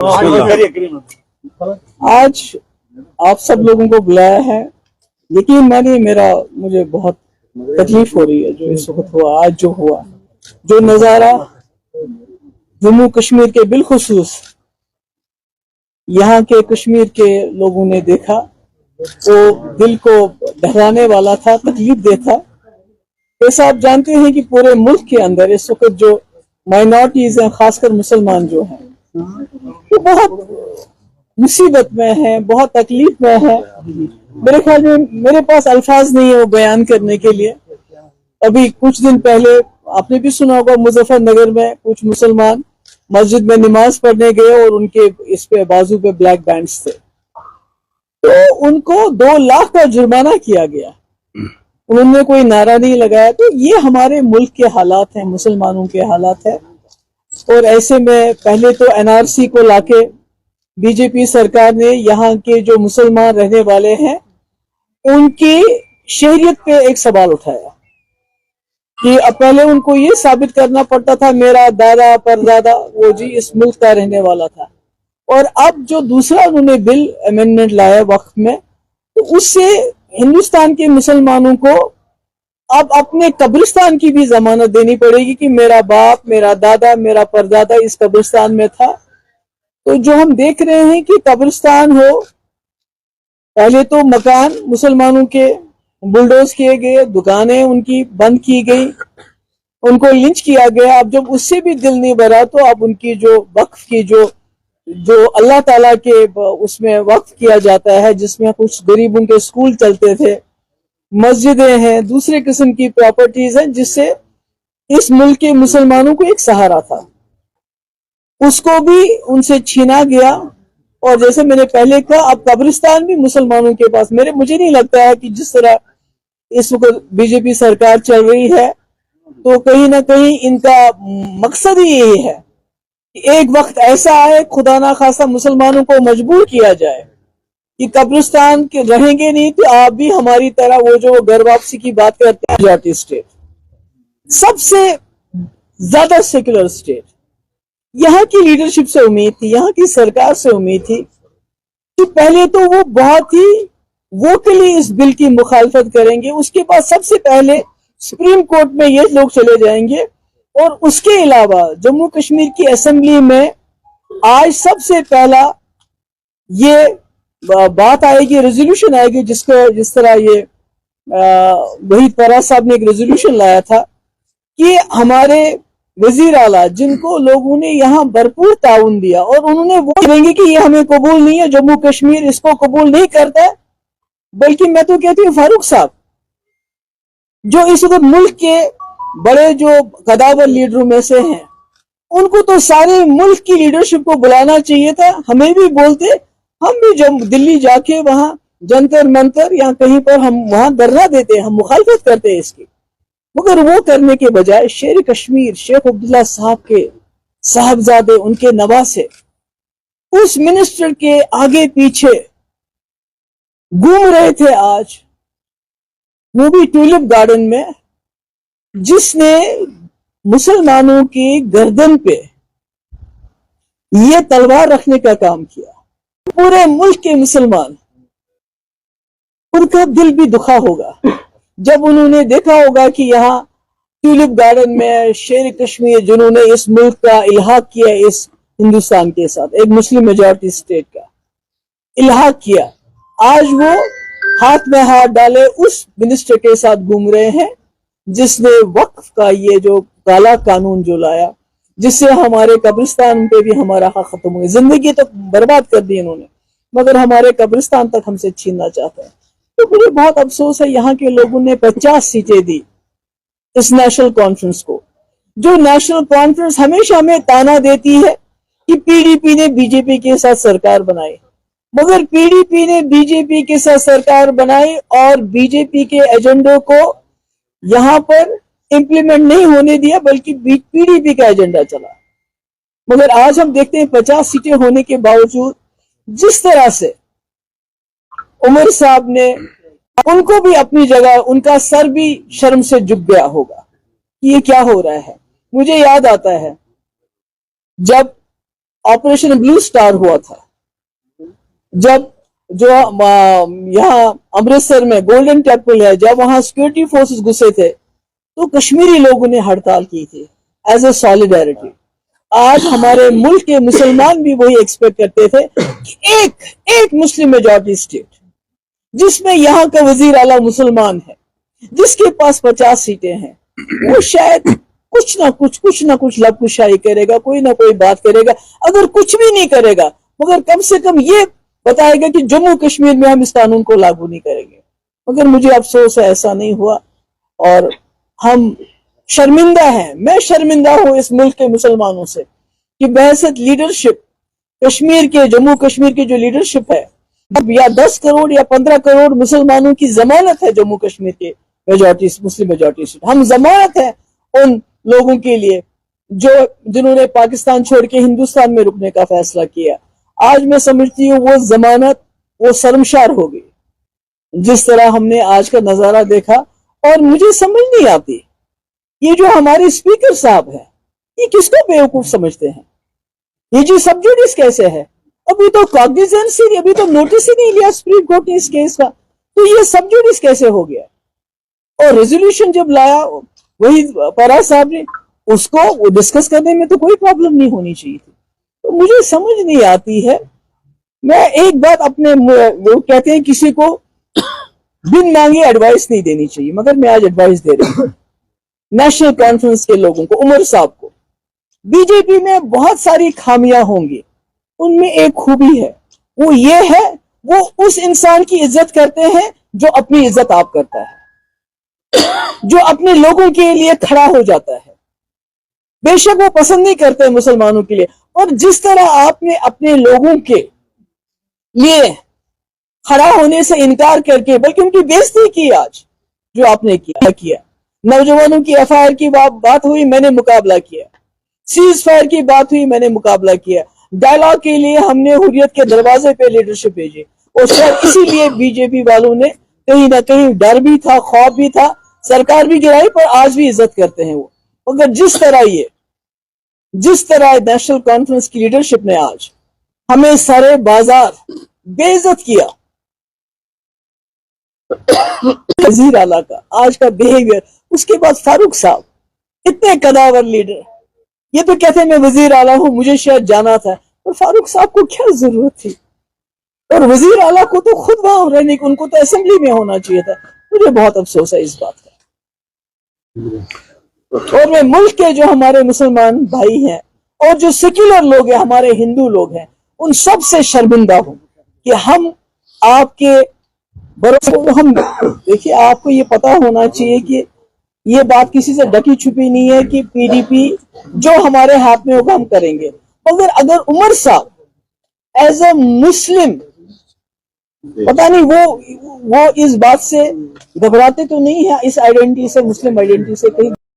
आज आप सब लोगों को बुलाया है। यकीन मानिए मुझे बहुत तकलीफ हो रही है जो इस वक्त हुआ, आज जो हुआ, जो नजारा जम्मू कश्मीर के बिलखुसूस यहाँ के कश्मीर के लोगों ने देखा, वो दिल को दहलाने वाला था, तकलीफ दे था। जैसा आप जानते हैं कि पूरे मुल्क के अंदर इस वक्त जो माइनॉरिटीज हैं, खासकर मुसलमान जो हैं, वो बहुत मुसीबत में है, बहुत तकलीफ में है। मेरे ख्याल में मेरे पास अल्फाज नहीं है वो बयान करने के लिए। अभी कुछ दिन पहले आपने भी सुना होगा, मुजफ्फरनगर में कुछ मुसलमान मस्जिद में नमाज पढ़ने गए और उनके इस पे बाजू पे ब्लैक बैंड्स थे, तो उनको 2 लाख का जुर्माना किया गया। उन्होंने कोई नारा नहीं लगाया। तो ये हमारे मुल्क के हालात हैं, मुसलमानों के हालात हैं। और ऐसे में पहले तो एनआरसी को लाके बीजेपी सरकार ने यहाँ के जो मुसलमान रहने वाले हैं उनकी शहरियत पे एक सवाल उठाया कि अब पहले उनको ये साबित करना पड़ता था मेरा दादा परदादा वो जी इस मुल्क का रहने वाला था, और अब जो दूसरा उन्होंने बिल अमेंडमेंट लाया वक्त में, तो उससे हिंदुस्तान के मुसलमानों को अब अपने कब्रिस्तान की भी जमानत देनी पड़ेगी कि मेरा बाप, मेरा दादा, मेरा परदादा इस कब्रिस्तान में था। तो जो हम देख रहे हैं कि कब्रिस्तान हो, पहले तो मकान मुसलमानों के बुलडोज किए गए, दुकानें उनकी बंद की गई, उनको लिंच किया गया। अब जब उससे भी दिल नहीं भरा तो अब उनकी जो वक्फ की जो अल्लाह ताला के उसमें वक्फ किया जाता है, जिसमें कुछ गरीबों के स्कूल चलते थे, मस्जिदें हैं, दूसरे किस्म की प्रॉपर्टीज हैं, जिससे इस मुल्क के मुसलमानों को एक सहारा था, उसको भी उनसे छीना गया। और जैसे मैंने पहले कहा, अब कब्रिस्तान भी मुसलमानों के पास। मुझे नहीं लगता है कि जिस तरह इस वक्त बीजेपी सरकार चल रही है, तो कहीं ना कहीं इनका मकसद ही यही है कि एक वक्त ऐसा आए, खुदा ना खासा मुसलमानों को मजबूर किया जाए कि कब्रिस्तान के रहेंगे नहीं तो आप भी हमारी तरह वो जो घर वापसी की बात करते हैं, मेजॉरिटी स्टेट, सबसे ज्यादा सेक्युलर स्टेट, यहाँ की लीडरशिप से उम्मीद थी, यहाँ की सरकार से उम्मीद थी कि पहले तो वो बहुत ही वोकली इस बिल की मुखालफत करेंगे, उसके बाद सबसे पहले सुप्रीम कोर्ट में ये लोग चले जाएंगे, और उसके अलावा जम्मू कश्मीर की असेंबली में आज सबसे पहला ये बात आएगी, रेजोल्यूशन आएगी, जिस तरह ये वहीद पराग साहब ने एक रेजोल्यूशन लाया था कि हमारे वजीर आला जिनको लोगों ने यहाँ भरपूर ताउन दिया, और उन्होंने वो कहेंगे कि ये हमें कबूल नहीं है, जम्मू कश्मीर इसको कबूल नहीं करता है। बल्कि मैं तो कहती हूँ फारूक साहब जो इस वक्त मुल्क के बड़े जो कदावर लीडरों में से हैं, उनको तो सारे मुल्क की लीडरशिप को बुलाना चाहिए था। हमें भी बोलते, हम भी जब दिल्ली जाके वहां जंतर मंतर या कहीं पर हम वहां धरना देते, हम मुखालफत करते हैं इसकी। मगर वो करने के बजाय शेर कश्मीर शेख अब्दुल्ला साहब के साहबजादे, उनके नवासे उस मिनिस्टर के आगे पीछे घूम रहे थे आज, वो भी ट्यूलिप गार्डन में, जिसने मुसलमानों की गर्दन पे ये तलवार रखने का काम किया। पूरे मुल्क के मुसलमान, उनका दिल भी दुखा होगा जब उन्होंने देखा होगा कि यहाँ ट्यूलिप गार्डन में शेर कश्मीर जिन्होंने इस मुल्क का इल्हाक किया इस हिंदुस्तान के साथ, एक मुस्लिम मेजॉरिटी स्टेट का इल्हाक किया, आज वो हाथ में हाथ डाले उस मिनिस्टर के साथ घूम रहे हैं जिसने वक्फ का ये जो काला कानून जो लाया, जिससे हमारे कब्रिस्तान पे भी हमारा हक खत्म हुआ। जिंदगी तो बर्बाद कर दी इन्होंने, मगर हमारे कब्रिस्तान तक हमसे छीनना चाहते हैं। तो मुझे बहुत अफसोस है, यहाँ के लोगों ने 50 सीटें दी इस नेशनल कॉन्फ्रेंस को, जो नेशनल कॉन्फ्रेंस हमेशा हमें ताना देती है कि पीडीपी ने बीजेपी के साथ सरकार बनाई। मगर पीडीपी ने बीजेपी के साथ सरकार बनाई और बीजेपी के एजेंडों को यहाँ पर इंप्लीमेंट नहीं होने दिया, बल्कि पीडीपी का एजेंडा चला। मगर आज हम देखते हैं 50 सीटें होने के बावजूद जिस तरह से उमर साहब ने, उनको भी अपनी जगह, उनका सर भी शर्म से झुक गया होगा कि ये क्या हो रहा है। मुझे याद आता है जब ऑपरेशन ब्लू स्टार हुआ था, जब जो यहाँ अमृतसर में गोल्डन टेम्पल है, जब वहां सिक्योरिटी फोर्सेस घुसे थे तो कश्मीरी लोगों ने हड़ताल की थी एज ए सॉलिडारिटी। आज हमारे मुल्क के मुसलमान भी वही एक्सपेक्ट करते थे कि एक मुस्लिम मेजॉरिटी स्टेट जिसमें यहाँ का वजीर आला मुसलमान है, जिसके पास 50 सीटें हैं, वो शायद कुछ ना कुछ लबकुशाई करेगा, कोई ना कोई बात करेगा। अगर कुछ भी नहीं करेगा मगर कम से कम ये बताएगा कि जम्मू कश्मीर में हम इस कानून को लागू नहीं करेंगे। मगर मुझे अफसोस है ऐसा नहीं हुआ और हम शर्मिंदा हैं। मैं शर्मिंदा हूं इस मुल्क के मुसलमानों से कि बहसत लीडरशिप कश्मीर के, जम्मू कश्मीर की जो लीडरशिप है, अब या 10 करोड़ या 15 करोड़ मुसलमानों की जमानत है जम्मू कश्मीर के मेजॉरिटी, मुस्लिम मेजॉरिटी सीट। हम जमानत है उन लोगों के लिए जिन्होंने पाकिस्तान छोड़ के हिंदुस्तान में रुकने का फैसला किया। आज मैं समझती हूँ वो जमानत वो शर्मशार हो गई जिस तरह हमने आज का नजारा देखा। और मुझे समझ नहीं आती ये जो हमारे स्पीकर साहब हैं, ये किसको बेवकूफ समझते हैं? ये जी सब जुडिस कैसे है? अभी तो कॉग्निजेंसी, अभी तो नोटिस ही नहीं लिया सुप्रीम कोर्ट ने इस केस का, तो ये सब जुडिस कैसे हो गया? और रेजोल्यूशन जब लाया वही फराज साहब ने, उसको डिस्कस करने में तो कोई प्रॉब्लम नहीं होनी चाहिए थी। तो मुझे समझ नहीं आती है। मैं एक बात अपने, वो कहते हैं किसी को बिन मांगे एडवाइस नहीं देनी चाहिए, मगर मैं आज एडवाइस दे रही हूं नेशनल कॉन्फ्रेंस के लोगों को, उमर साहब को। बीजेपी में बहुत सारी खामियां होंगी, उनमें एक खूबी है, वो ये है वो उस इंसान की इज्जत करते हैं जो अपनी इज्जत आप करता है, जो अपने लोगों के लिए खड़ा हो जाता है। बेशक वो पसंद नहीं करते मुसलमानों के लिए, और जिस तरह आपने अपने लोगों के लिए खड़ा होने से इनकार करके बल्कि उनकी बेइज्जती की आज, जो आपने किया। नौजवानों की एफआईआर की बात हुई, मैंने मुकाबला किया। सीज फायर की बात हुई, मैंने मुकाबला किया। डायलॉग के लिए हमने हुर्रियत के दरवाजे पे लीडरशिप भेजी, और शायद इसीलिए बीजेपी वालों ने कहीं ना कहीं डर भी था, खौफ भी था, सरकार भी गिराई, पर आज भी इज्जत करते हैं वो। मगर जिस तरह नेशनल कॉन्फ्रेंस की लीडरशिप ने आज हमें सारे बाजार बेइज्जत किया, वजीर आला का आज का बिहेवियर, उसके बाद फारूक साहब इतने कदावर लीडर, ये तो कहते हैं मैं वजीर आला हूं, मुझे शायद जाना था, और फारूक साहब को क्या जरूरत थी? और वजीर आला को तो खुद वहां रहने की, उनको तो असेंबली में होना चाहिए था। मुझे बहुत अफसोस है इस बात का। और मैं मुल्क के जो हमारे मुसलमान भाई हैं और जो सेक्युलर लोग हैं, हमारे हिंदू लोग हैं, उन सब से शर्मिंदा हूं कि हम आपके भरोसे, हम देखिए, आपको ये पता होना चाहिए कि ये बात किसी से ढकी छुपी नहीं है कि पीडीपी जो हमारे हाथ में होगा हम करेंगे। मगर अगर उमर साहब एज अ मुस्लिम, पता नहीं वो इस बात से घबराते तो नहीं है, इस आइडेंटिटी से, मुस्लिम आइडेंटिटी से कहीं